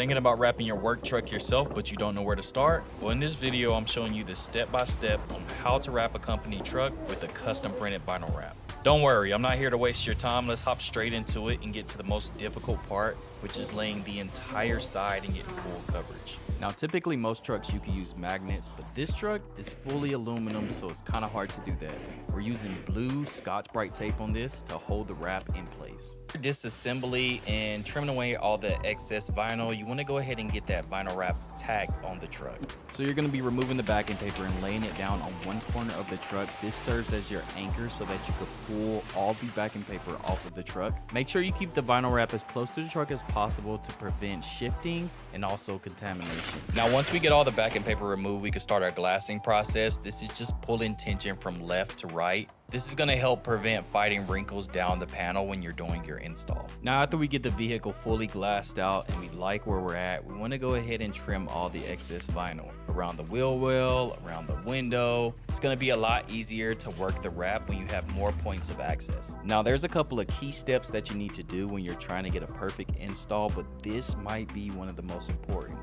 Thinking about wrapping your work truck yourself, but you don't know where to start? Well, in this video, I'm showing you the step-by-step on how to wrap a company truck with a custom printed vinyl wrap. Don't worry, I'm not here to waste your time. Let's hop straight into it and get to the most difficult part, which is laying the entire side and getting full coverage. Now, typically most trucks you can use magnets, but this truck is fully aluminum, so it's kind of hard to do that. We're using blue Scotch-Brite tape on this to hold the wrap in place. Disassembly and trimming away all the excess vinyl, you want to go ahead and get that vinyl wrap tacked on the truck. So you're going to be removing the backing paper and laying it down on one corner of the truck. This serves as your anchor so that you could pull all the backing paper off of the truck. Make sure you keep the vinyl wrap as close to the truck as possible to prevent shifting and also contamination. Now, once we get all the backing paper removed, we can start our glassing process. This is just pulling tension from left to right. This is going to help prevent fighting wrinkles down the panel when you're doing your install. Now, after we get the vehicle fully glassed out and we like where we're at, we want to go ahead and trim all the excess vinyl around the wheel well, around the window. It's going to be a lot easier to work the wrap when you have more points of access. Now, there's a couple of key steps that you need to do when you're trying to get a perfect install, but this might be one of the most important.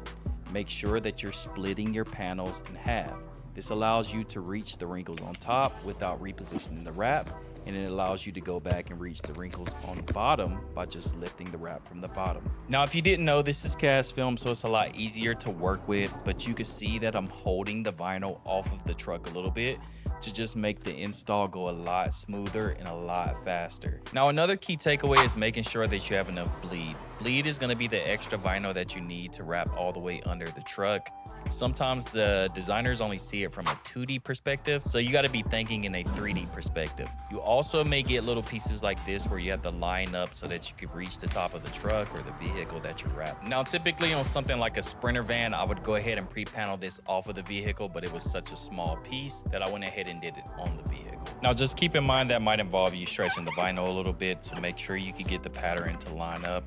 Make sure that you're splitting your panels in half. This allows you to reach the wrinkles on top without repositioning the wrap, and it allows you to go back and reach the wrinkles on the bottom by just lifting the wrap from the bottom. Now, if you didn't know, this is cast film, so it's a lot easier to work with, but you can see that I'm holding the vinyl off of the truck a little bit to just make the install go a lot smoother and a lot faster. Now, another key takeaway is making sure that you have enough bleed. Bleed is going to be the extra vinyl that you need to wrap all the way under the truck. Sometimes the designers only see it from a 2D perspective, so you got to be thinking in a 3D perspective. You also may get little pieces like this where you have to line up so that you can reach the top of the truck or the vehicle that you're wrapping. Now, typically on something like a Sprinter van, I would go ahead and pre-panel this off of the vehicle, but it was such a small piece that I went ahead and did it on the vehicle. Now, just keep in mind that might involve you stretching the vinyl a little bit to make sure you can get the pattern to line up.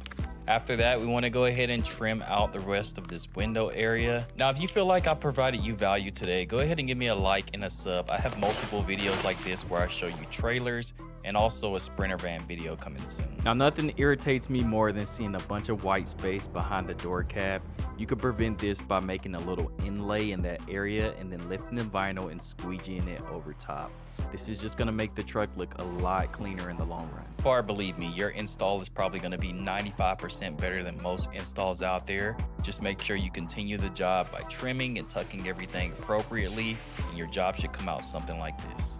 After that, we want to go ahead and trim out the rest of this window area. Now, if you feel like I provided you value today, go ahead and give me a like and a sub. I have multiple videos like this where I show you trailers and also a Sprinter van video coming soon. Now, nothing irritates me more than seeing a bunch of white space behind the door cap. You could prevent this by making a little inlay in that area and then lifting the vinyl and squeegeeing it over top. This is just gonna make the truck look a lot cleaner in the long run. Far, believe me, your install is probably gonna be 95% better than most installs out there. Just make sure you continue the job by trimming and tucking everything appropriately, and your job should come out something like this.